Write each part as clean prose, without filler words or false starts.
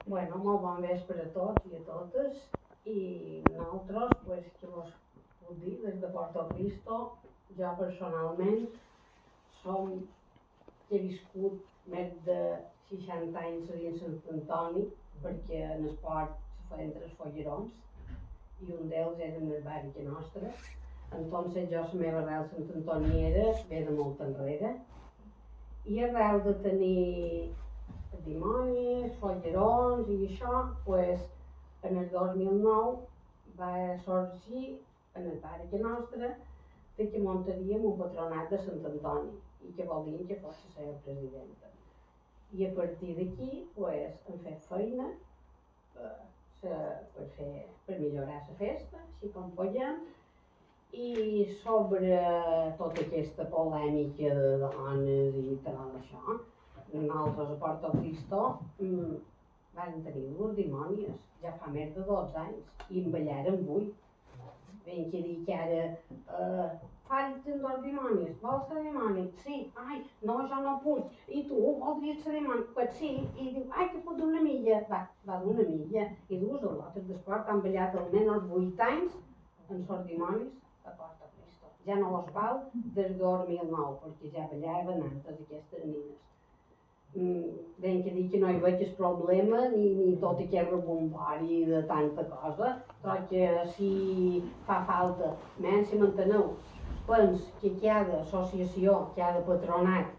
Bueno, molt bon vespre a tots i a totes. I nosaltres, pues, què vos puc dir, des de Porto Cristo, jo personalment he viscut més de 60 anys a dins Sant Antoni, perquè en esport se feien 3 follerons i un d'ells era en el barri que nostre. Entonces jo la meva arrel Sant Antoniera ve de molt enrere i arrel de tenir dimonis, follerons i això, pues, en el 2009 va sorgir en el barri que nostre de que muntaríem un patronat de Sant Antoni i que voldríem que fos la seva presidenta. I a partir d'aquí, pues, hem fet feina per millorar la festa, així com podem, i sobre tota aquesta polèmica de dones i tal això, nosaltres a Porto Cristo vam tenir 2 dimònies, ja fa més de 12 anys, i en ballaren 8. Vam que dir que ara falten 2 dimonis, vols ser dimoni? Sí, ai, no, jo no puc, i tu voldries ser dimoni? Pues sí, i diu, ai, que pot d'una milla, va d'una milla, i 2 al·lotes d'esport han ballat almenys 8 anys en sos dimonis a Porto Cristo. Ja no els val des de 2009, perquè ja ballaven antes aquestes nines. Ben que dir que no hi veig el problema ni tot aquest rebombori de tanta cosa, però que si fa falta, menys si m'enteneu, pens que cada associació, cada patronat,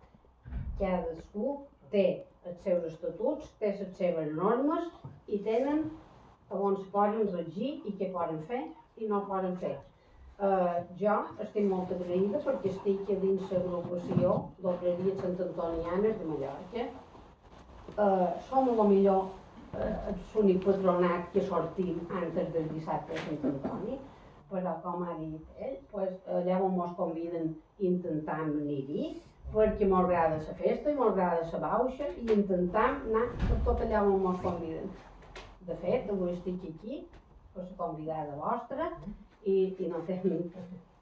cadascú té els seus estatuts, té les seves normes i tenen on es poden regir i què poden fer i no poden fer. Jo estic molt agraïda perquè estic a dins l'agrupació d'Obreries Santantonianes de Mallorca. Som a lo millor l'únic patronat que sortim antes del dissabte de Sant Antoni, però com ha dit ell, allà on ens conviden intentam anar-hi, perquè m'agrada la festa i m'agrada la bauxa i intentam anar per tot allà on ens conviden. De fet, avui estic aquí per la convidada vostra i no tenc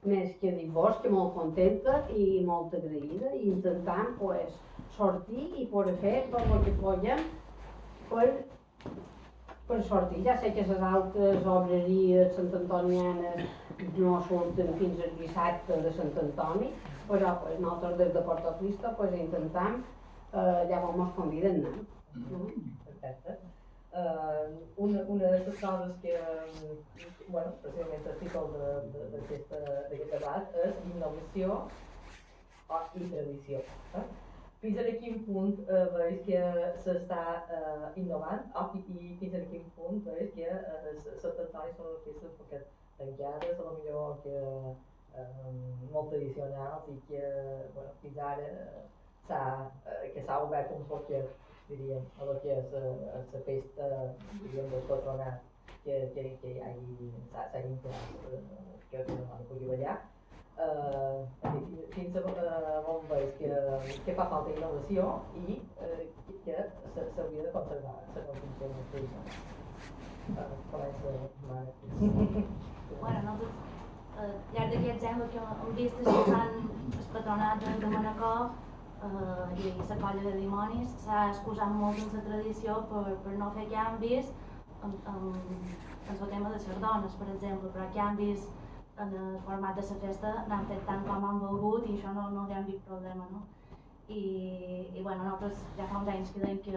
més que dir-vos que molt contenta i molt agraïda i intentant sortir i poder fer tot el que podem per sortir. Ja sé que les altres obreries santantonianes no surten fins al dissabte de Sant Antoni, però nosaltres des de Porto Cristo intentam allà on ens conviden anar. Perfecte. Una de les coses que, precisament el títol d'aquest debat és innovació i tradició. Fins a quin punt veus que s'està innovant i fins a quin punt veus que Sant Antoni són les festes poquet tancades, potser que molt tradicionals i que fins ara s'ha obert un poquet, diríem, a lo que és la festa, diríem, del patronat que s'hagi inclòs que no pugui ballar. Fins a on veus que fa falta innovació i que s'hauria de conservar la concepció de tradició. Comença Mare. Nosaltres, al llarg d'aquests anys, que hem vist el patronat de Manacor i la colla de dimonis s'ha excusat molt en la tradició per no fer canvis en el tema de les dones, per exemple, però canvis en el format de la festa n'han fet tant com han volgut i això no hi ha hagut problema, no? I nosaltres ja fa uns anys que dèiem que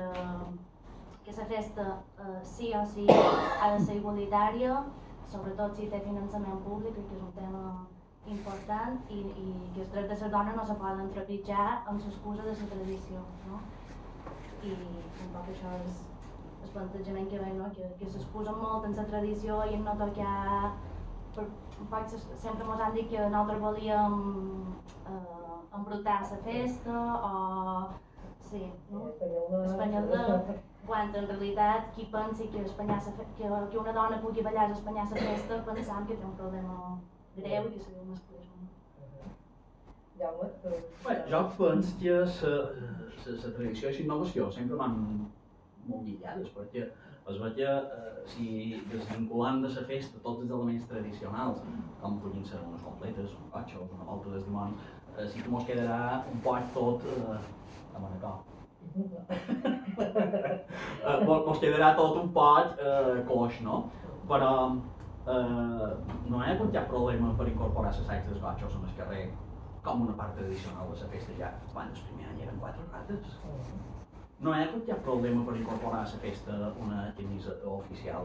la festa sí o sí ha de ser igualitària, sobretot si té finançament públic, que és un tema important, i que els drets de les dones no se poden trepitjar amb l'excusa de la tradició, no? I un poc això és el plantejament que veiem, no? Que s'excusen molt en la tradició i en no tocar. Sempre ens han dit que nosaltres volíem embrutar la festa o espanyolar, quan en realitat qui pensi que una dona pugui ballar a espanyar la festa pensam que té un problema greu i que seria un masclisme. Jo penso que la tradició i la innovació sempre van molt lligades, perquè es veig que si desvinculant de la festa tots els elements tradicionals, com puguin ser unes completes, un cotxe, una volta des dimoni, sí que mos quedarà un poc tot a Manacor. mos quedarà tot un poc coix, no? Però no hi ha hagut cap problema per incorporar les sacs dels gotxos en el carrer com una part tradicional de la festa ja, quan el primer any eren 4 rates. No hi ha hagut cap problema per incorporar a la festa una camisa oficial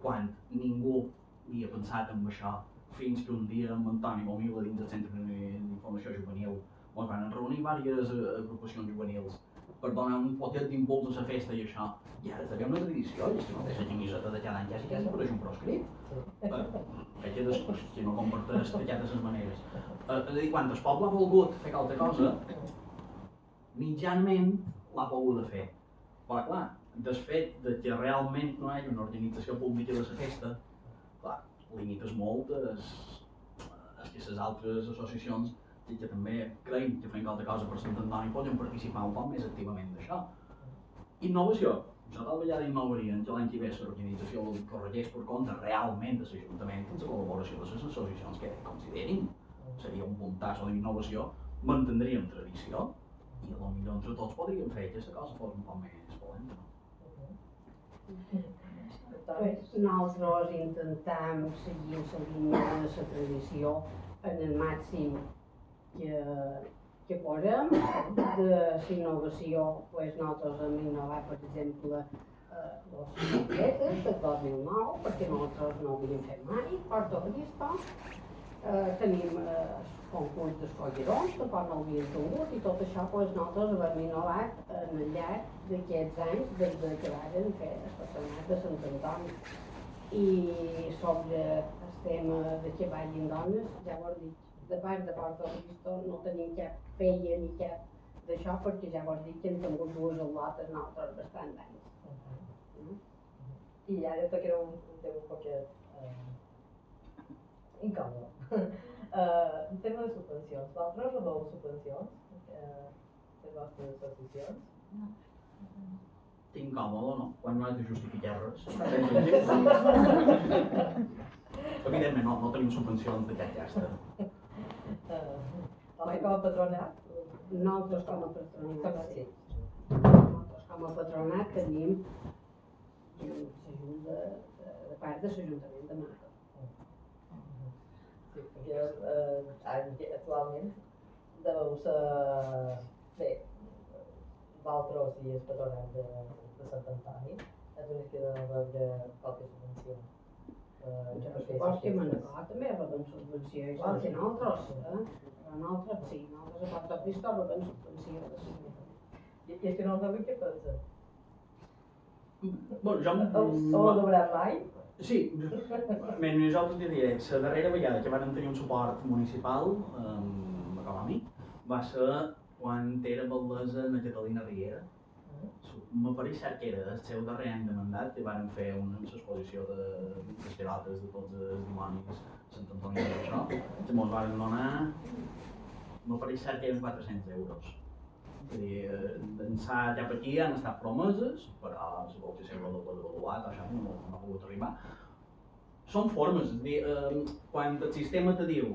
quan ningú havia pensat en això fins que un dia amb Antoni Bomila dins del Centre d'Informació Juvenil ens van reunir diverses agrupacions juvenils per donar un poquet d'impuls a la festa i això. I ara també una tradició, i és que no té la camiseta de cada any quasi apareix un proscrit. Si no comparteix d'aquestes maneres. És a dir, quan el poble ha volgut fer qualque cosa, mitjanament l'ha pogut fer. Però clar, del fet de que realment no hi ha una organització pública de la festa, clar, limites molt que les altres associacions que també creiem que fem qualque cosa per Sant Antoni poden participar un poc més activament d'això. Innovació. Jo tal vegada innovaria que l'any que ve l'organització corregeix per compte realment de l'Ajuntament amb la col·laboració de les associacions que considerin. Seria un puntasso d'innovació, mantindríem tradició i potser entre tots podríem fer que la cosa fos un poc més polenta. Nosaltres intentem seguir la línia de la tradició en el màxim que podem. De la innovació, nosaltres hem innovat, per exemple, les bicicletes del 2009, perquè nosaltres no ho havíem fet mai, Porto Cristo. Tenim el concurs dels collarons, tampoc no l'havíem tingut, i tot això nosaltres ho hem innovat en el llarg d'aquests anys, des que varen fer el patronat de Sant Antoni. I sobre el tema de que vagin dones, ja ho he dit, de part de Porto Cristo no tenim cap feia ni cap d'això, perquè ja ho he dit que hem tingut dues al·lotes nosaltres bastant d'anys. I ara perquè era un tema un poquet incòmode. Un tema de subvencions. Vosaltres rebeu subvencions? Les vostres associacions? No. Incòmode, no? Quan no has de justificar res. Evidentment no tenim subvencions d'aquest gasta. Com a patronat? Nosaltres com a patronat, Sí. Nosaltres com a patronat tenim l'ajuda de part de l'Ajuntament de Mato. Sí, perquè actualment deveu ser... Bé, vosaltres i el patronat de Sant Antoni és l'únic que deu rebre qualque subvenció. Jo supos que Manacor també rebem subvenció, i són que nosaltres, però nosaltres sí, nosaltres a Porto Cristo rebem subvenció de l'Ajuntament. I és que no el sabeu què pensa? Bueno, jo... No ho doblat mai? Sí, nosaltres diria, la darrera vegada que vam tenir un suport municipal econòmic va ser quan era batllessa na Catalina Riera. M'apareix cert que era el seu darrer any de mandat que van fer una exposició de casterotes de tots els dimonis a Sant Antoni d'això, que ens van donar, m'apareix cert que eren 400 euros. És a dir, d'ençà ja per aquí han estat promeses, però si vols ser avaluat, això no ha pogut arribar. Són formes, és a dir, quan el sistema te diu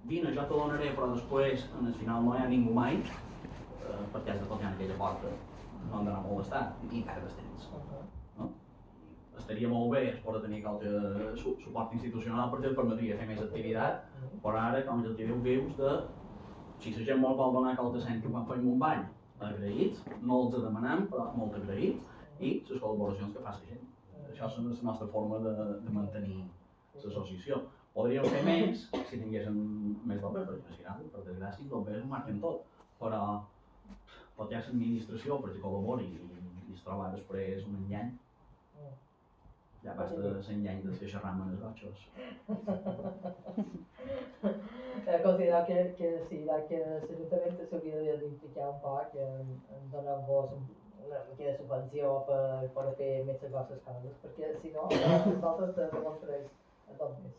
vine, jo te donaré, però després al final no hi ha ningú mai, perquè has de tocar aquella porta. No han d'anar a molestar, i perdes temps. No? Estaria molt bé poder tenir qualque suport institucional perquè et permetria fer més activitat, però ara, com ja t'hi diu, vius de... Si la gent vol donar qualque cèntim quan fem un bany, agraïts, no els demanem, però molt agraïts, i les col·laboracions que fa la gent. Això és la nostra forma de mantenir l'associació. Podríem fer més si tinguéssim més d'obres, perquè al final, per desgràcia, d'obres ho marquen tot, però pot hi ha l'administració perquè col·labori i es troba després un engany. Ja basta l'engany de fer xerrar amb els gotxos. Considero que sí, que l'Ajuntament s'hauria d'implicar un poc en donar-vos una mica de subvenció per fer més les vostres coses, perquè si no, vosaltres te demostreu a tot més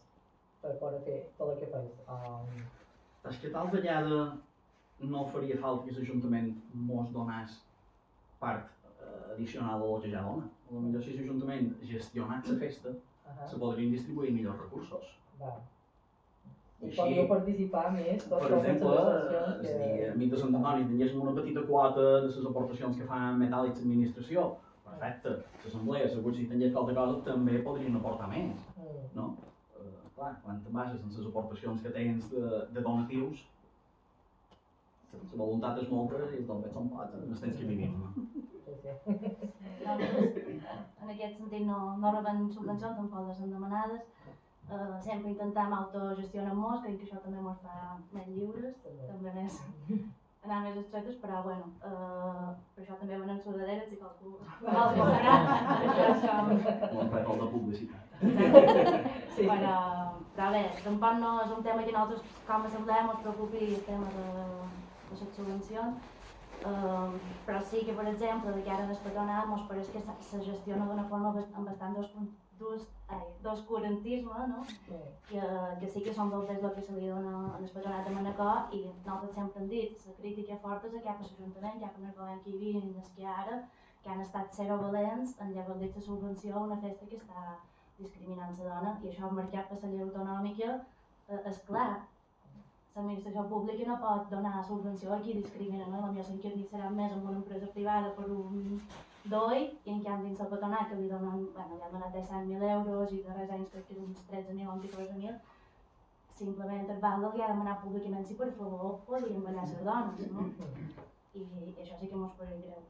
per poder fer tot el que feu. És que tal vegada no faria falta que l'Ajuntament mos donés part addicional a lo que ja dona. Potser si l'Ajuntament gestionat la festa, se podrien distribuir millors recursos. I podríeu participar més per exemple, a mi de Sant Antoni tinguéssim una petita quota de les aportacions que fan metàl·lics d'administració, però perfecte. L'assemblea, segur que si tingués qualque cosa també podrien aportar més, no? Clar, quan te'n bases en les aportacions que tens de donatius, la voluntat és molta i els dones són pocs en els temps que vivim. Nosaltres, en aquest sentit, no rebem subvencions, tampoc les hem demanades. Sempre intentem autogestionar-nos, crec que això també ens fa més lliures, també més anar més estretes, però bueno, per això també venen sudaderes i qualcú el posarà. Un prepol de publicitat. Però bé, tampoc no és un tema que nosaltres com a assemblea ens preocupi el tema de les subvencions, però sí que, per exemple, de cara al patronat ens pareix que se gestiona d'una forma amb bastant d'oscurantisme, no? Que sí que som del el que se li dona al patronat de Manacor i nosaltres sempre hem dit, la crítica forta és cap a l'Ajuntament, cap al govern que hi havia i des que ara, que han estat zero valents en llevar la subvenció a una festa que està discriminant la dona, i això marcat per la llei autonòmica és clar. L'administració pública no pot donar subvenció a qui discrimina, no? Potser que serà més en una empresa privada per un doi i en canvi dins el patronat que li han donat 100.000 euros i darrers anys crec que uns 13.000 o 14.000, simplement el Valdo li ha demanat públicament si per favor podien ballar les dones, no? I això sí que mos podria greu.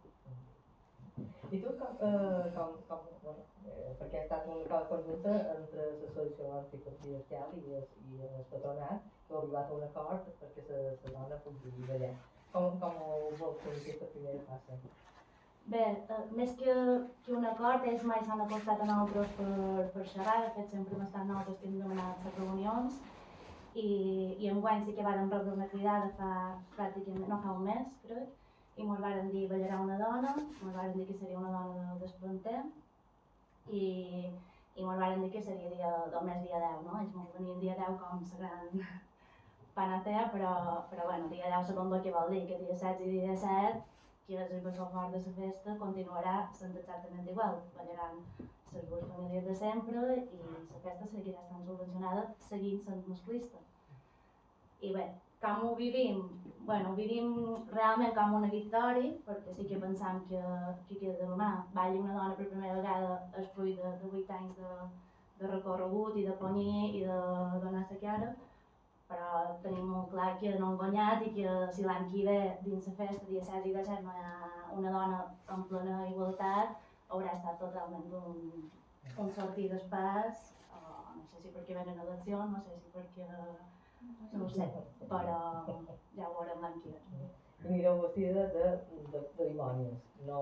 I tu perquè ha estat una cosa conjunta entre l'associació anticonfidencial i el patronat, que ha arribat a un acord perquè la dona pugui ballar. Com ho vols fer aquesta primera passa? Bé, més que un acord, ells mai s'han acostat a nosaltres per xerrar, de fet sempre hem estat nosaltres que hem demanat les reunions i enguany sí que vàrem rebre una cridada pràcticament, no fa un mes, crec, i ens varen dir ballarà una dona, ens varen dir que seria una dona del planter i ens varen dir que seria només dia 10, no? Ells ens venien dia 10 com la gran panatea, però bueno, dia 10 segons el que vol dir, que dia 16 i dia 17, que és el bessó fort de la festa, continuarà sent exactament igual, ballaran les dues famílies de sempre i la festa seguirà estant subvencionada seguint sent masclista. I bé, com ho vivim? Bueno, ho vivim realment com una victòria, perquè sí que pensam que demà balli una dona per primera vegada és fruit de 8 anys de recorregut i de ponyir i de donar la cara, però tenim molt clar que no hem guanyat i que si l'any que ve dins la festa, dia 16 i 17, no hi ha una dona en plena igualtat, haurà estat totalment un sortir d'espàs, no sé si perquè venen eleccions, no sé si perquè... no ho sé, però ja ho veurem l'any que ve. I anireu vestida de dimònies, no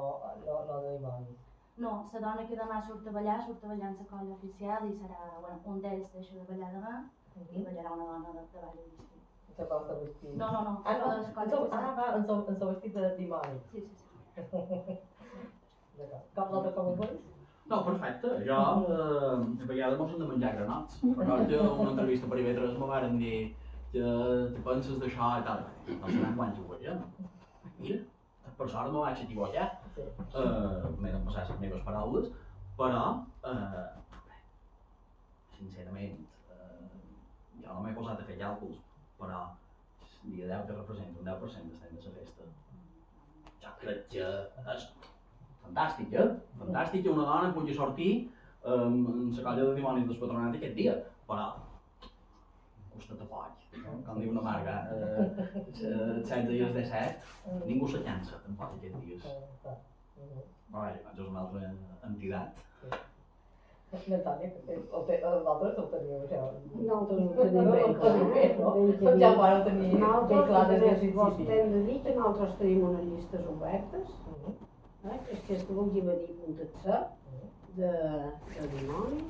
de dimonis. No, la dona que demà surt a ballar en la colla oficial i serà, bueno, un d'ells deixa de ballar demà i ballarà una dona de ball i vestit. Se costa vestit? No, va, en el vestit de dimoni. Sí. D'acord. Com ho vols? No, perfecte. Jo a vegades mos hem de menjar granots. Recordo una entrevista per IB3 me varen dir que te penses d'això i tal. No sabem quan ho veiem. Mira, per sort no vaig equivocar. M'he passar les meves paraules, però sincerament jo no m'he posat a fer càlculs, però el dia 10 que representa un 10% d'estem de la festa. Jo crec que és fantàstic, Fantàstic que una dona pugui sortir en la colla de dimonis del patronat aquest dia, però costa de poc, com diu una marga, 16 dies de 7, ningú se llança tampoc aquests dies. Però vaja, és una altra entitat. Natàlia, vosaltres ho teniu, això? Nosaltres ho tenim ben clar. Ja ho vareu tenir ben clar des del principi. Vos hem de dir que nosaltres tenim unes llistes obertes, que és que es vulgui venir puntat-se de dimonis,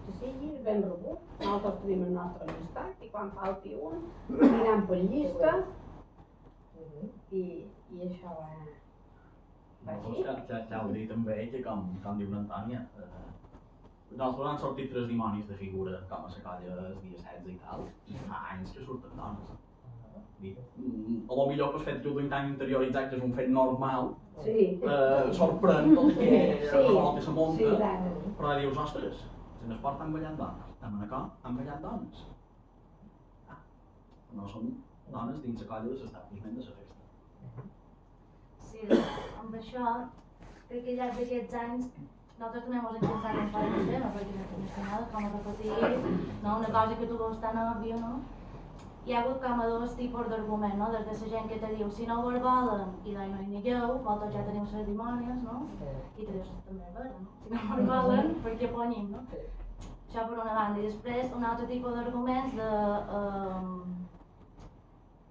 que sigui ben rebut. Nosaltres tenim el nostre llistat i quan falti un anirem per llista i això va així. Ja ho dic també, que com diu l'Antònia, nosaltres han sortit 3 dimonis de figura com a la colla el dia 16 i tal, i fa anys que surten dones. A lo millor pel fet que ho tinc tan interioritzat que és un fet normal, sorprèn tot que revolta i se munta, però dius, ostres, si en esport han ballat dones, a Manacor han ballat dones. No són dones dins la colla de l'establishment de la festa. Sí, amb això crec que al llarg d'aquests anys nosaltres també ens hem pensat en fora del tema, perquè al final, com a repetir, no? Una cosa que tu veus tan òbvia, no? Hi ha hagut com a dos tipus d'argument, no? Des de la gent que te diu, si no vos volen, i d'ahir no hi nigueu, vosaltres ja teniu les dimònies, no? I te dius, també és vera, no? Si no vos volen, per què ponyim, no? Això per una banda. I després un altre tipus d'arguments de...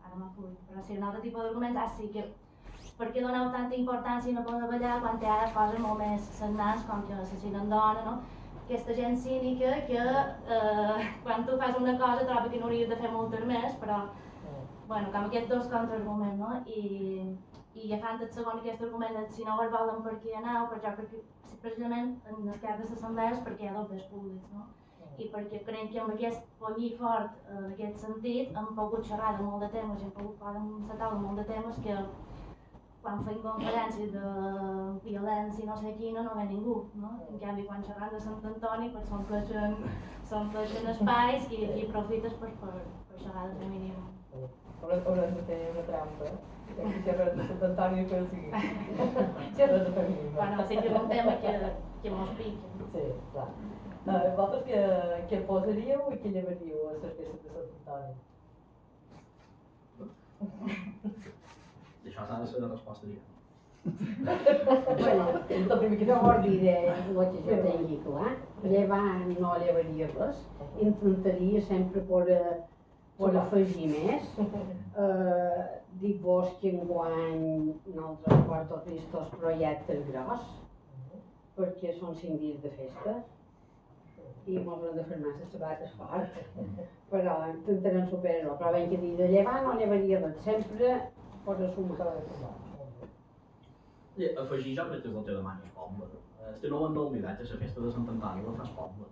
ara m'ha fugit, però sí, un altre tipus d'arguments, sí que per què doneu tanta importància a no poder ballar quan hi ha coses molt més sagnants com que assassinen dona, no? Aquesta gent cínica que quan tu fas una cosa troba que no hauries de fer moltes més, però bueno, com aquests dos contraarguments, no? I agafant el segon aquest argument de si no vos volen per què aneu, perquè precisament en el cas de les assemblees perquè hi ha dobles públics, no? I perquè creiem que amb aquest pollí fort, en aquest sentit, hem pogut xerrar de molt de temes i hem pogut parlar amb la taula molt de temes que quan feim conferències de violència i no sé quina no ve ningú, no? En canvi, quan xerram de Sant Antoni pues, s'ompleixen espais i aprofites per xerrar de feminisme. Haurem de fer una trampa, que xerrar de Sant Antoni i fer el seguint. Xerrar de feminisme. Bueno, sí que és un tema que mos pica. Sí, clar. Vosaltres què posaríeu i què llevaríeu a les festes de Sant Antoni? I això s'ha de ser la resposta, diguem. Bueno, jo vos diré el que jo tingui clar. Llevar no llevaria res. Intentaria sempre per afegir més. Dic-vos que enguany nosaltres porto aquests projectes gros, perquè són 5 dies de festa i mos hem de fer massa sabates fort, però intentarem superar-ho. Però ben que dir de llevar no llevaria res, sempre per sumar. I afegir jo crec que és el que demani el poble. No ho hem d'oblidar, que la festa de Sant Antoni la fa el poble.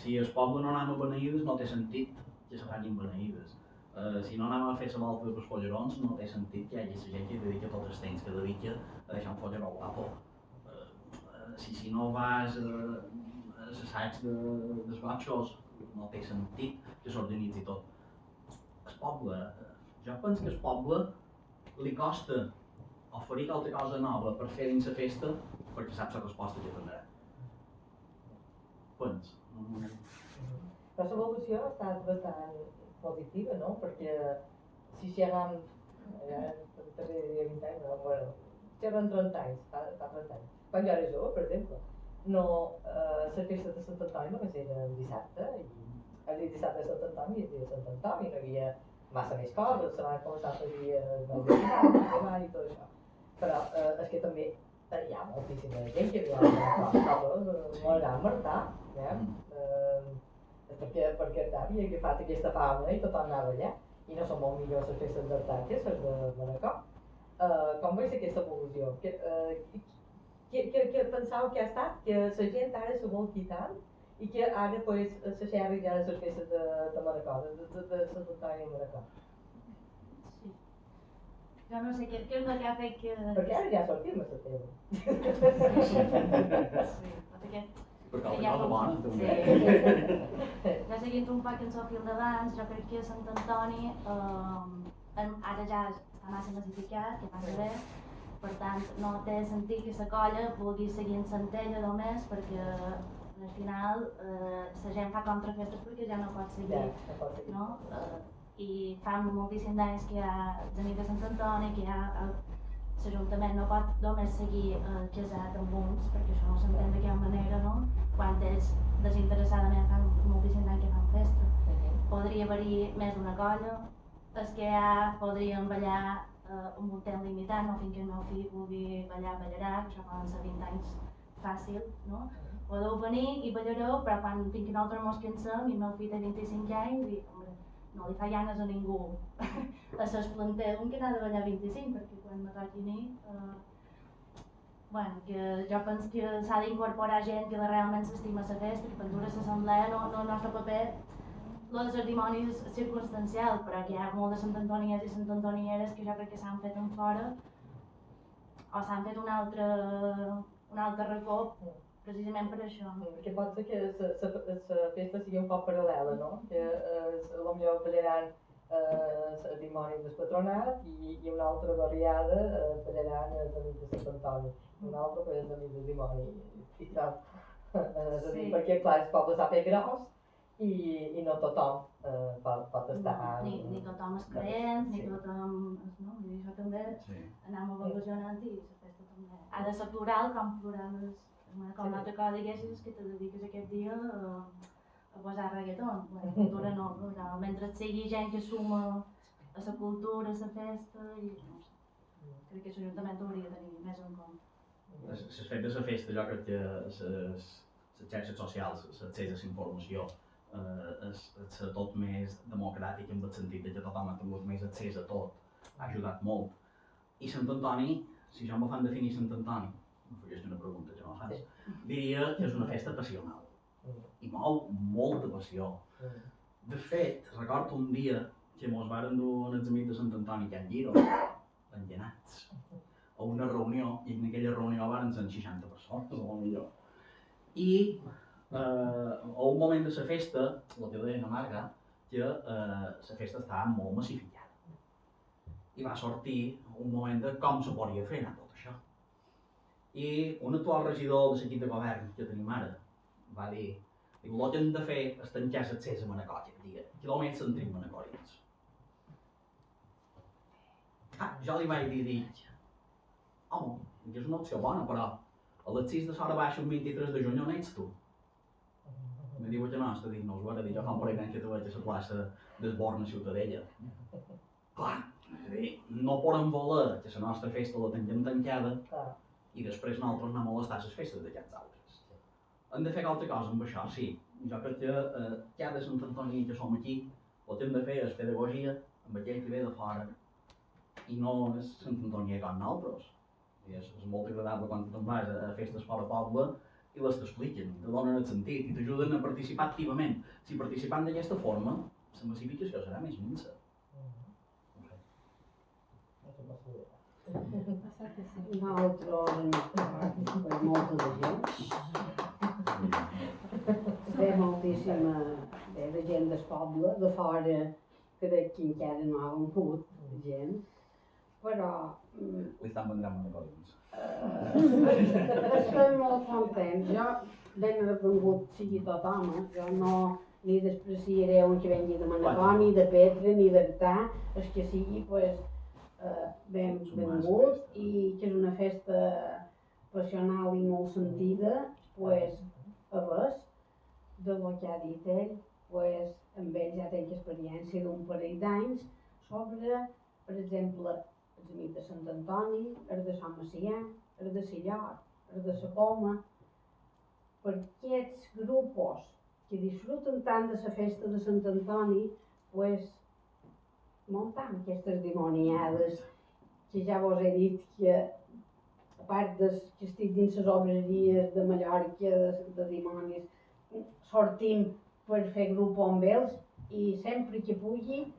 Si el poble no anem a beneïdes no té sentit que se facin beneïdes. Si no anem a fer la volta dels follerons no té sentit que hi hagi la gent que dedica tot el temps que dedica a deixar un folleró guapo. Si no vas a l'assaig dels batxos no té sentit que s'organitzi tot. El poble, jo penso que el poble li costa oferir altra cosa nova per fer dins la festa perquè saps la resposta que tindrà. Pens. La evolució ha estat bastant positiva, no? Perquè si xerram, també diria 20 anys, no? Bueno, xerram 30 anys, fa 30 anys. Quan jo era jove, per exemple, no, la festa de Sant Antoni només era el dissabte, i el dissabte de Sant Antoni hi havia Sant Antoni, no hi havia massa més coses, se van començar a fer el i tot això. Però és que també hi ha moltíssima gent que havia coses, molt gran Martà, perquè havia agafat aquesta fama i tothom anava allà, i no són molt millors les festes d'Artà que les de Manacor. Com veus aquesta evolució? Què penseu que ha estat? Que la gent ara s'ho vol quitar i que ara se xerri ja de les festes de Manacor, de Sant Antoni de Manacor. Sí. Jo no sé què és el que ha fet que... Perquè ara ja sortim a la tele. Sí, perquè... Perquè el cosa bona, també. Sí. Ja seguint un poc el seu fil d'abans, jo crec que Sant Antoni ara ja està massa massificat, que passa bé, per tant no té sentit que la colla vulgui seguir en Centella només perquè al final la gent fa contrafestes perquè ja no pot seguir, no? I fa moltíssims anys que hi ha els amics de Sant Antoni, que hi ha l'Ajuntament no pot només seguir casat amb uns, perquè això no s'entén de cap manera, no? Quan ells desinteressadament fan moltíssims anys que fan festa. Podria haver-hi més d'una colla, els que hi ha podrien ballar amb un temps limitat, no fins que el meu fill vulgui ballar, ballarà, que això poden ser 20 anys fàcil, no? Podeu venir i ballareu, però quan fins que nosaltres mos cansem i el meu fill té 25 anys, dic, home, no li fa ganes a ningú a ses planter d'un que n'ha de ballar 25, perquè quan me toqui a mi, bueno, que jo penso que s'ha d'incorporar gent que realment s'estima la festa, que quan dura l'assemblea no el nostre paper, lo de les dimonis és circumstancial, però que hi ha molt de Sant Antonies i Sant Antonieres que jo crec que s'han fet en fora o s'han fet un altre racó precisament per això. Perquè pot ser que la festa sigui un poc paral·lela, no? Que potser ballaran el dimoni del patronat i una altra barriada tallaran el de nit de Sant Antoni, una altra per el de nit del dimoni. I tal. És a dir, perquè clar, el poble s'ha fet gros i no tothom pot estar... Ni tothom és creient, ni tothom... No? I això també anem evolucionant i la festa també ha de ser plural, com plural és com una altra cosa diguessis que te dediques aquest dia a posar reggaeton. La cultura no, però mentre sigui gent que suma a la cultura, a la festa i no sé. Crec que l'Ajuntament hauria de tenir més en compte. Les fet de la festa, jo crec que les xarxes socials, l'accés a la informació, és tot més democràtic en el sentit que tothom ha tingut més accés a tot, ha ajudat molt. I Sant Antoni, si jo me fan definir Sant Antoni, em faries una pregunta, jo no fas, diria que és una festa passional i mou molta passió. De fet, recordo un dia que mos varen dur en els amics de Sant Antoni que en Giro, enllenats, a una reunió, i en aquella reunió varen ser 60 persones, potser. I a un moment de la festa, el que deia la Marga, que la festa estava molt massificada. I va sortir un moment de com se podria fer anar tot això. I un actual regidor de l'equip de govern que tenim ara va dir: el que hem de fer és tancar l'accés a Manacor aquest dia, que només s'entrin manacorins. Jo li vaig dir, home, que és una opció bona, però a les 6 de l'hora baixa un 23 de juny on ets tu? Me diu que no, està dient, no us ho dir, jo fa un parell d'anys que treballo a la plaça d'Esborn a Ciutadella. Clar, és a dir, no podem voler que la nostra festa la tanquem tancada i després nosaltres anar a molestar les festes d'aquests altres. Hem de fer altra cosa amb això, sí. Jo crec que cada Sant Antoni que som aquí, el que hem de fer és pedagogia amb aquell que ve de fora i no és Sant Antoni com nosaltres. És molt agradable quan te'n vas a festes fora poble i les t'expliquen, te donen el sentit i t'ajuden a participar activament. Si participant d'aquesta forma, la massificació serà més minsa. Nosaltres, per molta de gent, ve moltíssima de gent del poble, de fora, crec que encara no ha vengut gent, però Li estan vendrant manacorins. estem molt contents. Jo ben revengut sigui tothom, jo no ni despreciaré un que vengui de Manacor, ni de Petra, ni d'Artà, el que sigui, pues, benvingut i que és una festa passional i molt sentida, pues, a més de lo que ha dit ell, pues, amb ell ja tenc experiència d'un parell d'anys sobre, per exemple, els amics de Sant Antoni, els de Sant Macià, els de Sillor, els de la Poma, per aquests grups que disfruten tant de la festa de Sant Antoni, pues, muntant aquestes dimoniades que ja vos he dit que a part que estic dins les obreries de Mallorca, de dimonis, sortim per fer grup amb ells i sempre que pugui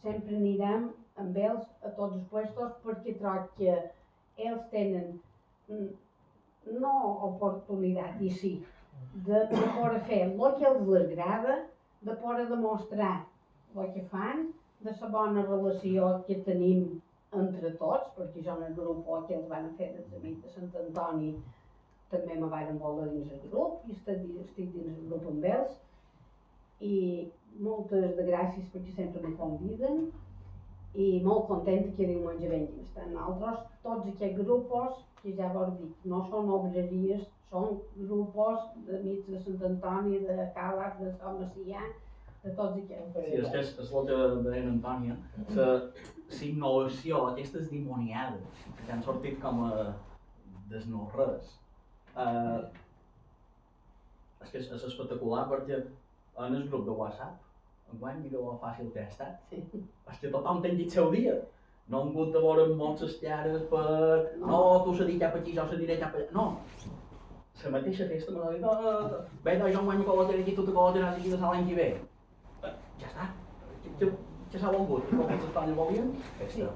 sempre anirem amb ells a tots els puestos perquè trobo que ells tenen no oportunitat, i sí, de poder fer el que els agrada, de poder demostrar el que fan, de la bona relació que tenim entre tots, perquè jo en el grup que els van fer dels amics de Sant Antoni també me varen voler dins el grup i estic dins el grup amb ells i moltes de gràcies perquè sempre me conviden i molt contenta que diumenge venguin. Estan altres, tots aquests grups que ja vos dic, no són obreries, són grups d'amics de Sant Antoni, de Càlac, de Sant Macià, de tots aquests. Sí, és que és el que deia Antònia, la innovació, aquestes dimoniades que han sortit com a desno-res. És que és espectacular perquè en el grup de WhatsApp, enguany mira lo fàcil que ha estat. És que tothom té el seu dia. No hem hagut de veure moltes llares per... No, tu s'ha dit cap aquí, jo s'ha diré cap allà... No. La mateixa festa m'ha dit, bé, jo enguany col·locaré aquí, tu te col·locaràs aquí de l'any que ve. Ja està. Què s'ha volgut? Com que s'Espanya volien? Festa.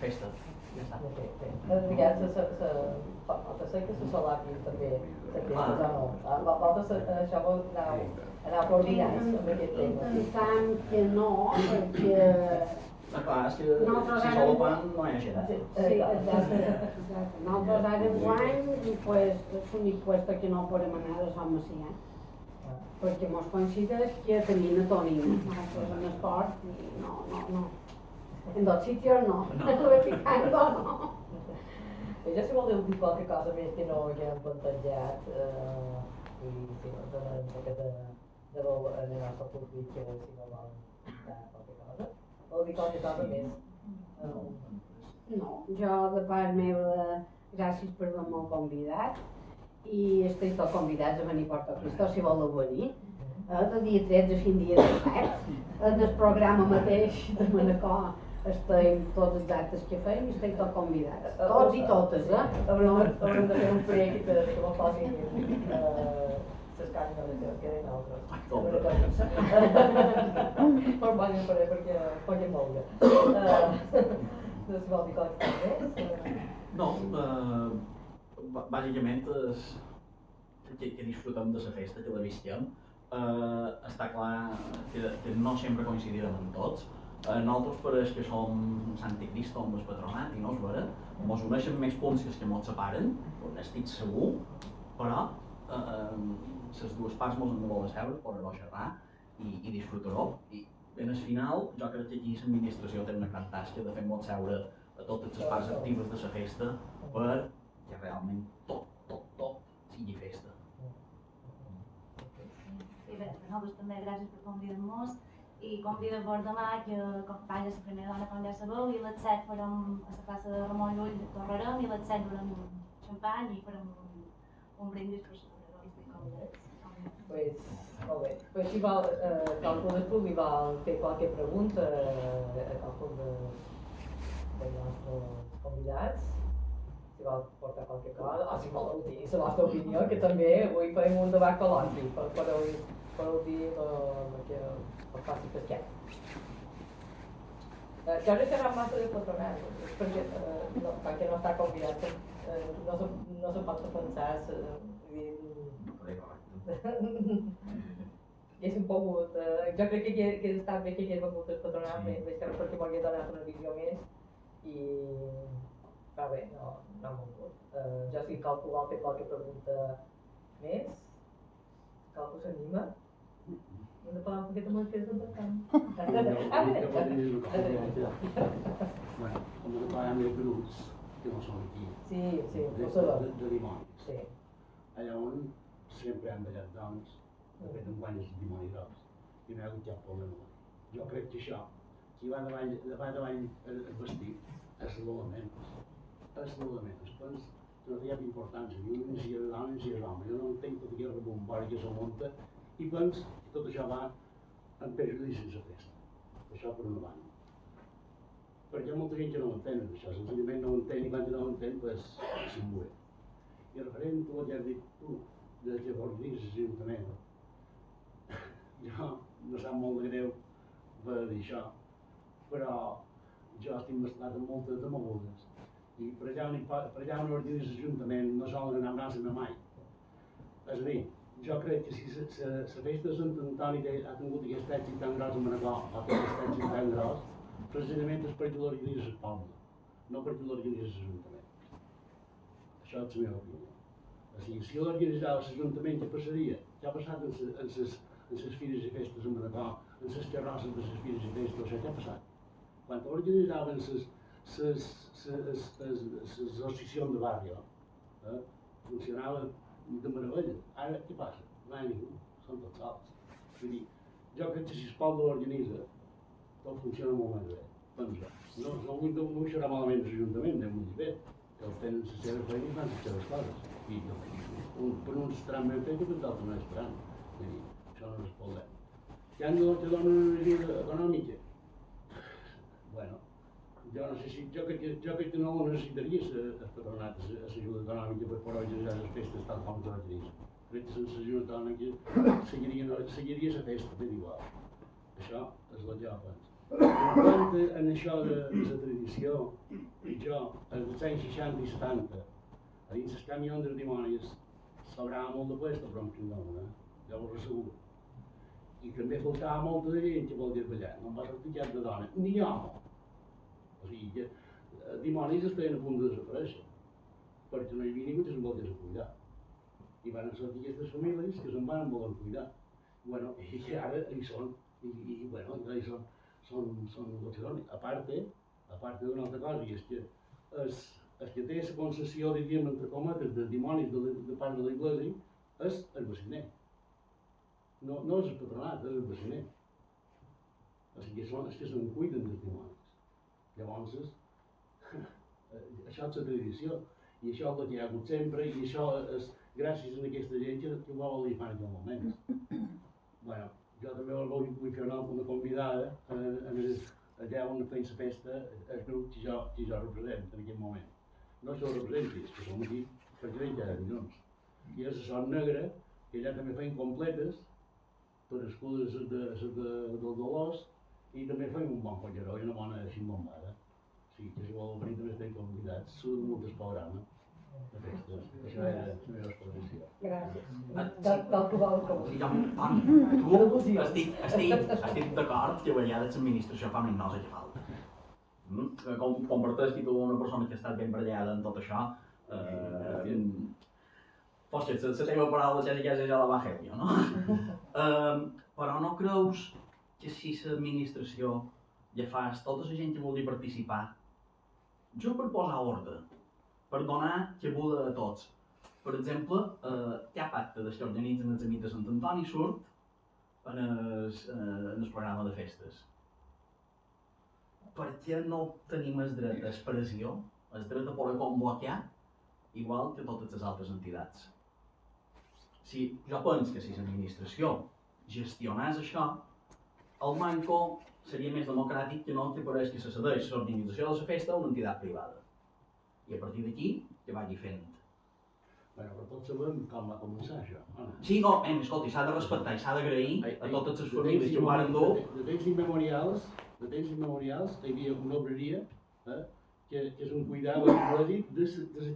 Festa. Ja està. De vegades falta ser que se solapin també les festes o no. Vosaltres això aneu coordinats amb aquest tema. I tant que no, perquè Clar, és que si solapan no hi ha gent. sí, exacte. Nosaltres ara enguany, pues, l'únic puesto que no podem anar és a Macià, perquè mos coincideix que tenim atonim, nosaltres en esport, i no. En dos sitios no, verificant-ho no. Ja si voleu dir qualque cosa més que no haguem plantejat, i si no donen de veu en el nostre públic que si no volen comentar qualque cosa, vol dir qualque cosa més. No, jo de part meva, gràcies per haver-me convidat i estic tots convidats a venir a Porto Cristo si voleu venir. De dia 13 fins dia 17, en el programa mateix de Manacor estem tots els actes que fem i estem tots convidats, tots i totes, Haurem de fer un prec que m'ho posin les carnes de les que eren altres. Però vaig a perquè podem moure. No si vol dir qualque cosa més? No, bàsicament és que disfrutem de la festa, que la visquem. Està clar que no sempre coincidirem en tots. Nosaltres pareix que som Sant Cristo amb el patronat i no és vera. Mos uneixen més punts que els que mos separen, estic segur, però les dues parts mos han de voler seure, poder-ho xerrar i disfrutar-ho. I en el final, jo crec que aquí l'administració té una gran tasca de fer-nos seure a totes les parts actives de la festa perquè realment tot sigui festa. I bé, per nosaltres també gràcies per convidar-nos i convida-vos demà que vaig a la primera dona com ja sabeu i a les 7 farem a la plaça de Ramon Llull torrarem i a les 7 farem xampany i farem un brindis per celebrar-ho. Molt bé. Si vol, qualcun del públic vol fer qualque pregunta a qualcun dels nostres convidats, si vol portar qualque cosa, o si voleu dir la vostra opinió, que també avui farem un debat col·loqui, podeu dir el que us faci pescar. Jo no serà massa de patronat, perquè no està convidat, no se pot pensar, haguéssim pogut, jo crec que hagués estat bé que hagués vengut el patronat, més que res perquè m'hagués donat una visió més i però bé, no ha vengut. Jo si qualcú vol fer qualque pregunta més, qualcú s'anima? No de parlar un poquet amb les feres de tant. Bueno, com que parlem de grups, que no són aquí, Sí, de dimonis. Sí. Allà on sempre han ballat dones, de fet enguany és dimoni gros, i no hi ha hagut cap problema. Jo crec que això, si va davall el vestit, és l'element. És l'element. Doncs no té cap importància, ni un si és dona ni si és home. Jo no entenc tot aquest rebombori que se munta i penso que tot això va en perjudici de la festa. Això per una banda. Perquè hi ha molta gent que no ho entén, això, senzillament no ho entén i quan no ho entén, doncs se'n muere. I referent a el que has dit tu, de que organitzes l'Ajuntament, jo no sap molt de greu per dir això, però jo estic mesclat amb moltes demogudes i per allà on organitza l'Ajuntament no solen anar massa mai. És a dir, jo crec que si la festa de Sant Antoni ha tingut aquest èxit tan gros a Manacor, o té aquest èxit tan gros, precisament és perquè l'organitza el poble, no perquè l'organitza l'Ajuntament. Això és la meva opinió. O sigui, si l'organitzava l'Ajuntament, què passaria? Què ha passat en les fires i festes a Manacor, en les carrosses de les fires i festes, això què ha passat? Quan organitzaven les associacions de barri, funcionava de meravella. Ara, què passa? No hi ha ningú, són tots sols. Vull dir, jo crec que si el poble l'organitza, tot funciona molt més bé. Doncs no vull xerrar malament de l'Ajuntament, anem molt bé, que els tenen la seva feina i fan les seves coses. I per uns estaran ben fets i per altres no estaran. Vull dir, això no és problema. Que han de donar una ajuda econòmica? Bueno, jo no sé si... Jo crec que no necessitaria el patronat l'ajuda econòmica per poder organitzar les festes tal com es organitza. Crec que sense ajuda econòmica seguiria la festa ben igual. Això és el que jo penso. En això de la tradició, jo, als anys 60 i 70, A dins els camions dels dimonis sobrava molt de puesto, però en Quindona, ja ho asseguro. I també faltava molta de gent que volia ballar, no em va sortir cap de dona, ni home. O sigui que dimonis estaven a punt de desaparèixer, perquè no hi havia ningú que se'n volgués cuidar. I van sortir aquestes famílies que se'n van voler cuidar. Bueno, i ara hi són, bueno, ja hi són el que són. A part d'una altra cosa, i és que el que té la concessió, diríem, entre cometes, de dimonis de part de l'Església, és el veciner. No és el patronat, és el veciner. O sigui, és que se'n cuiden dels dimonis. Llavors, això és la tradició, i això és el que hi ha hagut sempre, i això és gràcies a aquesta gent que ho va voler fer en aquell moment. Bueno, jo també vull fer una convidada allà on feien la festa, el grup que jo represento en aquell moment. No això ho representi, és que som aquí perquè veiem cada dilluns. I és la Son Negra, que allà també feien completes, per escudes dels Dolors, i també feien un bon collaró i una bona ximbombada. O sigui que si voleu venir també estem convidats, surt molt del programa. Això era la meva exposició. Gràcies. Tal que val com. Sí, Toni, estic d'acord que a vegades l'administració fa més nosa que falta. Comparteix que tu una persona que ha estat ben brallada en tot això, potser la teva paraula ja la va fer jo, no? Però no creus que si l'administració ja fas tota la gent que vulgui participar, jo per posar ordre, per donar cabuda a tots. Per exemple, hi ha pacte que organitzen els Amics de Sant Antoni surt en el programa de festes. Per què no tenim el dret d'expressió, el dret de poder convocar, igual que totes les altres entitats? Jo penso que si l'administració gestionés això, el manco seria més democràtic que no que pareix que se cedeix l'organització de la festa a una entitat privada. I a partir d'aquí, que vagi fent. Però tots sabem com va començar això. Sí, no, escolta, s'ha de respectar i s'ha d'agrair a totes les famílies que ho varen dur. De temps immemorials, hi havia una obreria que se'n cuidava de la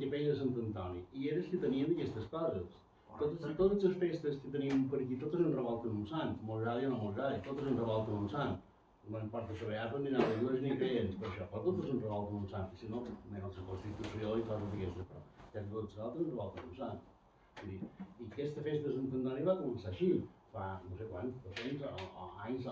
capella de Sant Antoni. I era els que tenien aquestes coses. Totes les festes que tenim per aquí, totes en revolten un sant. M'agradi o no m'agradi, totes en revolten un sant. No importa saber àpats ni nada, ni creients per això, però totes en revolten un sant. I si no, menys la Constitució i coses d'aquestes, però ja que tots els altres en revolten un sant. I aquesta festa de Sant Antoni va començar així, fa no sé quants, 200 anys,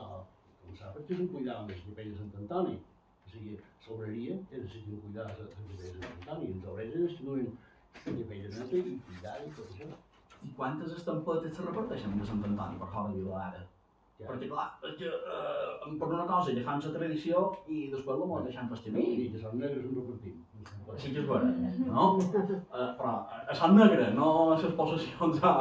començar perquè se'n cuidaven de la capella de Sant Antoni. O sigui, l'obreria era la que cuidava de la capella de Sant Antoni, i els obrers eren els que duien la capella neta i cuidava i tot això. I quantes estampetes se reparteixen de Sant Antoni per fora de Vilaara? Perquè clar, per una cosa ja fan la tradició i després la molt deixant per camí. I que Sant Negre se'n repartim. Sí que és vera, no? Però a Sant Negre, no a les possessions a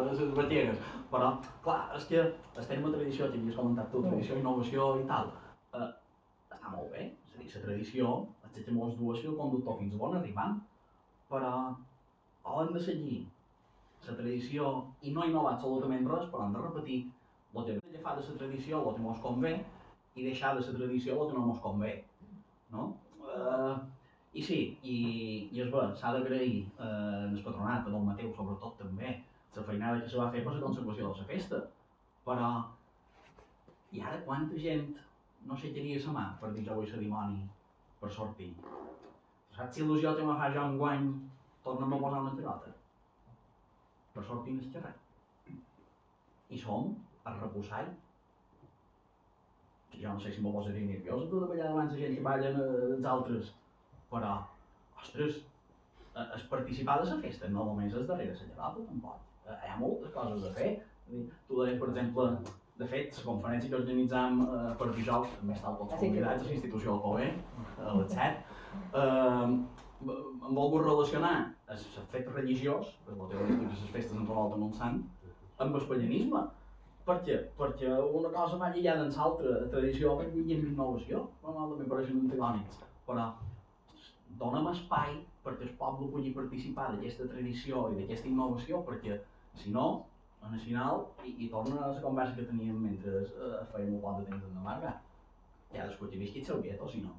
les batxeres. Però clar, és que estem en tradició, que havies comentat tu, tradició, innovació i tal. Està molt bé, és a dir, la tradició, és que molts dues fil conductor fins on arribant, però hem de seguir la tradició i no innovar absolutament res, però hem de repetir el que fa de la tradició el que mos convé i deixar de la tradició el que no mos convé, no? I sí, i és bé, s'ha d'agrair al patronat, a Don Mateu sobretot també, la feinada que se va fer per la consecució de la festa, però i ara quanta gent no s'aixecaria la mà per dir jo vull ser dimoni per sortir? Saps si il·lusió que me fa jo enguany torna'm a posar una pilota per sortir en el carrer? I som el reposall. Jo no sé si m'ho posaria nerviosa de ballar davant la gent que ballen els altres, però, ostres, es participar de la festa no només és darrere la llevada, tampoc. Hi ha moltes coses a fer. Tu deies, per exemple, de fet, la conferència que organitzam per dijous, també estàu tots convidats a la institució del Cover, a les 7, hem volgut relacionar el fet religiós, perquè la teoria que les festes ens revolten un sant, amb el paganisme. Per què? Perquè una cosa va lligada amb l'altra, la tradició i amb innovació. Normalment pareixen antigònics, però dona'm espai perquè el poble pugui participar d'aquesta tradició i d'aquesta innovació, perquè si no, al final, i torna a la conversa que teníem mentre fèiem un pot de temps en Navarra, cadascú que visqui el seu gueto, si no.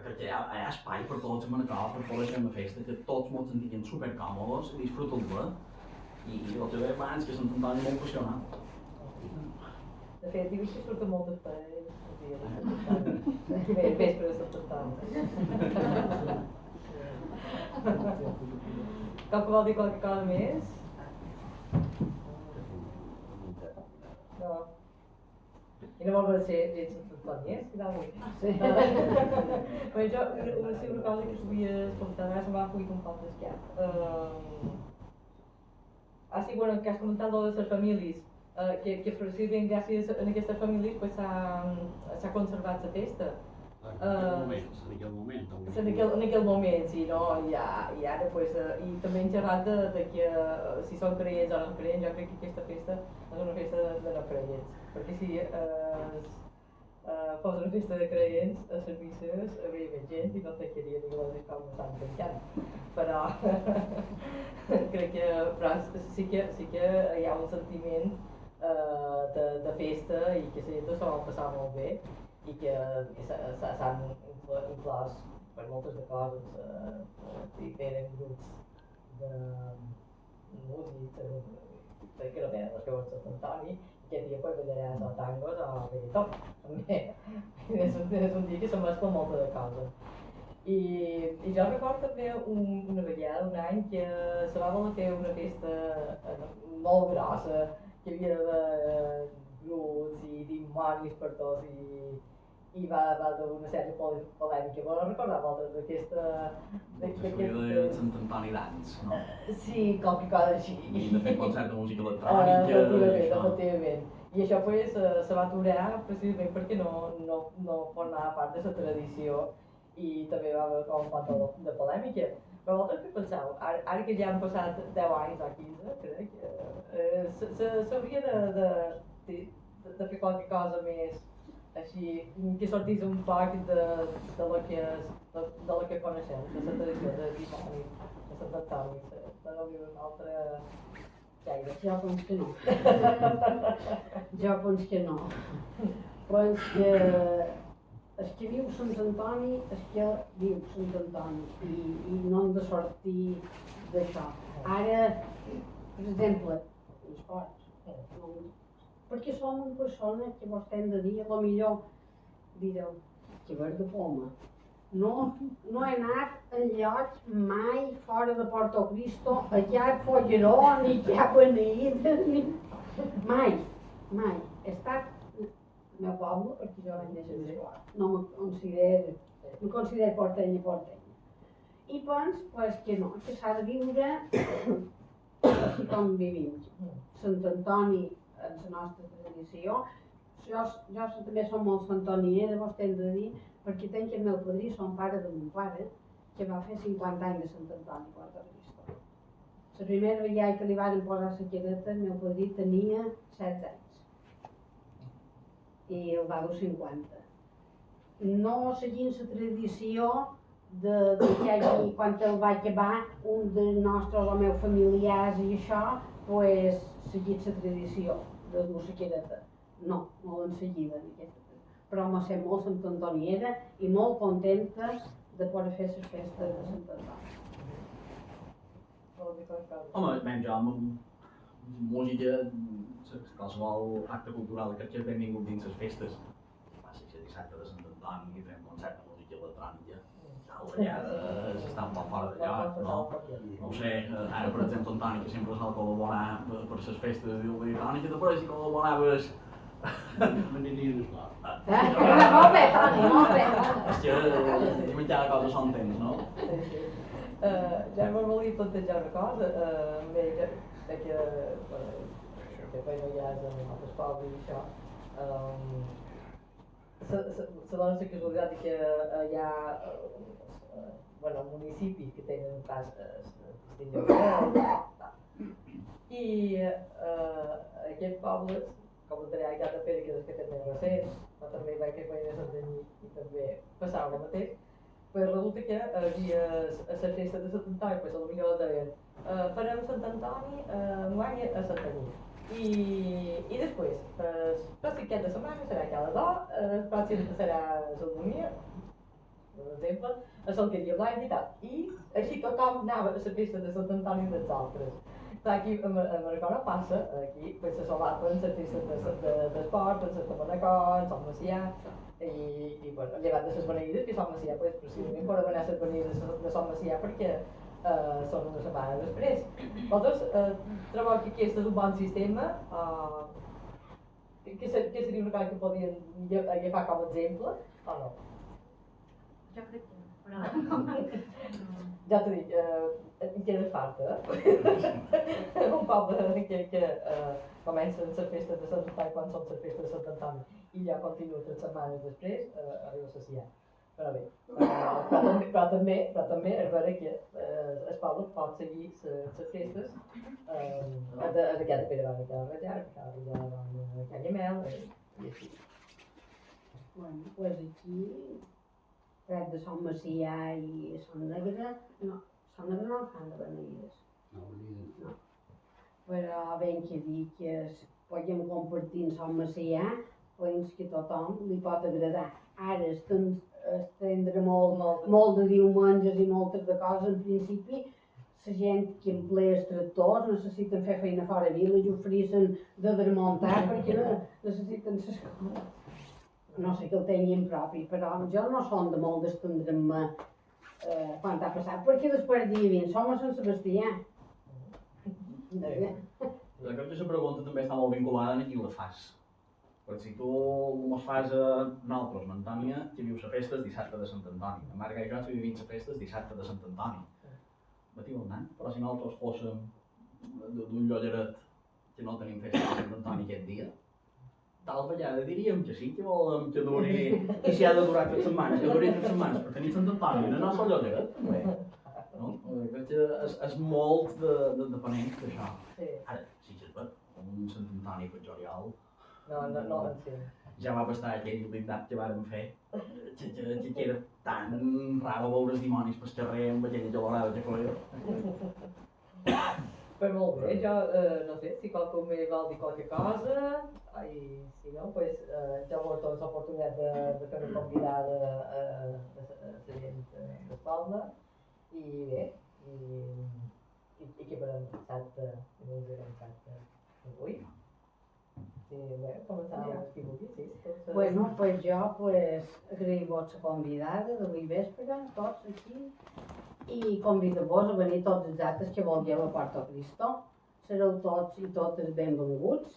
perquè hi ha espai per tots a Manacor per poder fer una festa que tots ens sentien supercòmodes i disfrutar-la. I el teu abans que Sant Antoni molt apassionat. De fet, dius que surten moltes parelles el dia de Sant Antoni. Bé, vespre de Sant Antoni. Cal que vol dir qualque cosa més? No. I no vol ser Sant Antoni, finalment. Sí. Bé, jo, una cosa que s'havia escoltat, ara se'm va fugir un poc d'esquerra. Sí, bueno, que has comentat lo de les famílies, que precisament gràcies a aquestes famílies pues, s'ha conservat la festa. En aquell moment. En aquell moment, sí, no? I ara, pues, i també hem xerrat de que si són creients o no creients, jo crec que aquesta festa és una festa de no creients. Perquè si fos una festa de creients, a les misses havia més gent i no tancaria ni les escoles no estan tancant. Però crec que sí que hi ha un sentiment de festa i que la gent s'ho va passar molt bé i que s'han inclòs per moltes de coses. Tenen grups de música que no tenen les creues de Sant Antoni i aquest dia pues, ballaràs o tangos o reggaeton. També és un dia que se mescla molta de coses. I jo recordo també una vegada, un any, que se va voler fer una festa molt grossa, que hi havia de grups i dimonis per tots i va haver una certa polèmica. Però recordava altres d'aquesta... de Sant Antoni Dance, no? Sí, qualque cosa així. I de fer concert de música electrònica Efectivament. I això pues, se va aturar precisament perquè no formava part de la tradició i també va haver com un pot de polèmica. Però vosaltres què penseu? Ara que ja han passat 10 anys o 15, crec, s'hauria de fer qualque cosa més així, que sortís un poc de lo que coneixem, de la tradició de dimoni, de Sant Antoni, de no viure una altra gaire. Jo penso que no. Jo penso que no. Penso que el que viu Sant Antoni és que viu Sant Antoni i no hem de sortir d'això. Ara, per exemple, esports, perquè som una persona que vos hem de dir, a lo millor direu, que ver de poma. No he anat enlloc mai fora de Porto Cristo, a cap Folleró, ni cap Beneïda, ni... Mai. He estat al meu poble, perquè jo vaig néixer a l'Esquart. No me considero portenya. I penso pues, que no, que s'ha de viure així com vivim. Sant Antoni, en la nostra tradició, jo també som molt santoniera, vos t'he de dir, perquè tenc el meu padrí, son pare de mon pare, que va fer 50 anys de Sant Antoni, Porto Cristo. La primera vegada que li van posar la quedeta, el meu padrí tenia 7 anys. I el va dur 50. No seguint la tradició de que quan el va acabar, un dels nostres o meus familiars i això, pues, seguit la tradició de dur la quedeta. No l'han seguida en aquesta. Però me sent molt santantoniera i molt contenta de poder fer les festes de Sant Antoni. Home, ben jo amb música, qualsevol acte cultural que és benvingut dins les festes. Va ser el dissabte de Sant Antoni i fem concert de música electrònica. Allà està un poc fora de lloc, no? No ho sé, ara per exemple Antoni, que sempre sol col·laborar per les festes de l'electrònica, després si col·laboraves... M'aniria més clar. Molt bé, Toni, molt bé. És que mitjana cosa són temps, no? Ja me volia plantejar una cosa, que feina ja és en altres pobles i això. Se dona la casualitat que hi ha municipis que tenen pas i aquests pobles, com el Tarià i Cat de Pere, que és que tenen més recents, però també va que feina a Santanyí i també passava el mateix, pues resulta que havia a la festa de Sant Antoni, pues potser deien farem Sant Antoni enguany a Santanyí. I després, el pròxim cap de setmana serà Calador, el pròxim serà Salmonia, exemple, a l'Alqueria Blanca i tal. I així tothom anava a la festa de Sant Antoni dels altres. Clar, aquí a Manacor no passa, aquí pues, se solapen les festes d'esport, en Sant Manacor, en Sant Macià, i bueno, llevat de les beneïdes, que Sant Macià, pues, precisament poden anar a les beneïdes de Sant Macià perquè són una setmana després. Vosaltres trobeu que aquest és un bon sistema? Què seria una cosa que podien agafar com a exemple o no? Jo crec que però... Ja t'ho dic, queda falta. Un poble que comencen les festes de Sant Antoni quan són les festes de Sant Antoni i ja continua 3 setmanes després, arriba a Sacià. Però bé, però també és vera que el poble pot seguir les festes d'aquesta Pere va de Rajar, de Canyamel i així. Bueno, pues aquí, tret de Sant Macià i Sant Negre, no, Sant Negre no fan de beneïdes. No. Però ben que dir que es podem compartir en Sant Macià, doncs que tothom li pot agradar. Ara estendre molt de diumenges i moltes de coses, en principi, la gent que emplea els tractors necessiten fer feina fora de vila i ofereixen de desmuntar perquè necessiten les coses. No sé que el tinguin propi, però jo no som de molt d'estendre'm quan ha passat, perquè després dia 20 som a Sant Sebastià. La aquesta pregunta també està molt vinculada a qui la fas. Perquè si tu mos fas a nosaltres, a Antònia, que viu la festa el dissabte de Sant Antoni. A Marga i jo que vivim la festa el dissabte de Sant Antoni. Batiu el nan, però si nosaltres fóssim d'un llolleret que no tenim festa de Sant Antoni aquest dia, tal vegada diríem que sí, que volem que duri, i si ha de durar 3 setmanes, que duri 3 setmanes per tenir Sant Antoni, no sol llolleret, també. No? Crec que és molt depenent d'això. Ara, si és bé, un Sant Antoni per Joriol, No l'entenc. ja va bastar aquell blindat que vàrem fer, que era tan raro veure els dimonis pel carrer amb aquella gelorada que feia. Però molt bé, jo no sé, si qualcú me vol dir qualque cosa, i si no, pues, jo m'ho dono l'oportunitat de fer una convidada a la gent del poble, i bé, i que per dissabte, avui. Sí, bé, començàvem a escriure, sí. Bueno, pues jo agraïu-vos la convidada de l'Ivespre, tots aquí, i convido-vos a venir tots els altres que vulgueu a Porto Cristo. Sereu tots i totes benvinguts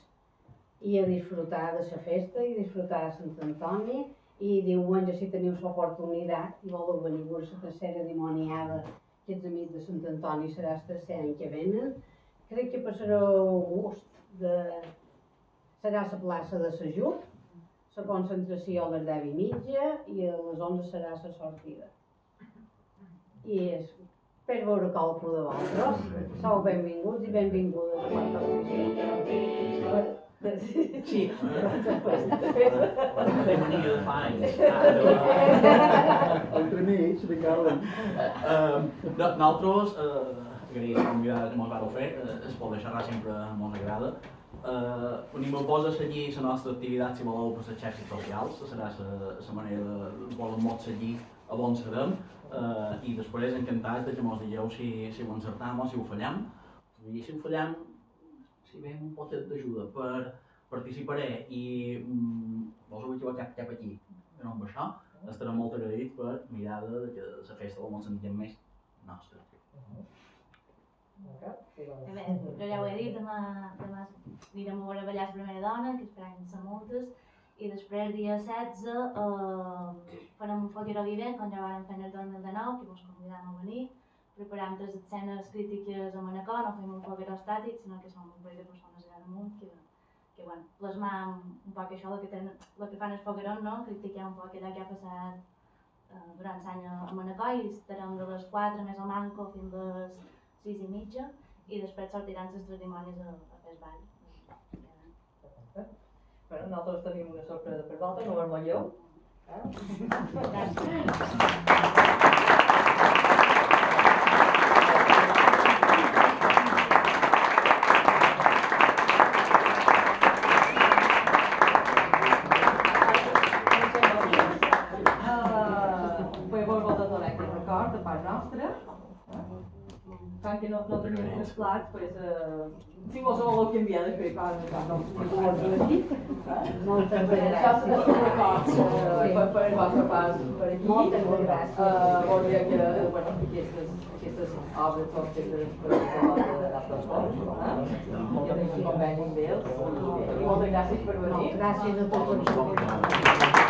i a disfrutar de la festa i disfrutar de Sant Antoni, i diumenge si teniu l'oportunitat i voleu venir a la tercera dimoniada que és amic de Sant Antoni serà el tercer any que venen. Crec que passareu gust serà a la plaça de l'Ajut, la concentració a les 10:30 i a les 11 serà la sortida. I és per veure qualcú de vosaltres. Sou benvinguts i benvingudes a Porto Cristo. Sí, la mania de fa anys. Entremig, Ricardo. Nosaltres, agraïm la convidada que mos vareu fer, es pot xerrar sempre molt agrada. Animeu-vos a seguir la nostra activitat si voleu per les xarxes socials, serà la manera de voler molt seguir a on serem, i després encantats que mos digueu si ho encertam o si ho fallam. I si ho fallam, si ve un poquet d'ajuda participaré i vos ho equivocat cap aquí, però amb això estaré molt agraït per mirar que la festa la molt sentim més nostra. Bé, jo ja ho he dit, demà anirem a veure ballar la primera dona, que esperem ser moltes, i després dia 16 farem un fogueró vivent, com ja vam fer el 2019, que vos convidam a venir. Preparem 3 escenes crítiques a Manacor, no fem un fogueró estàtic, sinó que som un parell de persones allà damunt que bueno, plasmam un poc això, el que fan els foguerons, no? Critiquem un poc allò que ha passat durant l'any a Manacor i estarem de les 4 més o manco fins a les 6:30 i després sortiran les 3 dimonis a fer el ball. Bueno, nosaltres tenim una sorpresa per vosaltres, no vermelleu. Foi a voz volta nostra, fan que no teníem més plats, pues, si mos ho vol canviar després quan no l'ordre d'aquí. Moltes Això és gràcies. un acord per el vostre pas per aquí. Moltes gràcies. Volia que aquestes obres són fetes per altres coses, que convenin bé i moltes gràcies per venir. Gràcies a tots.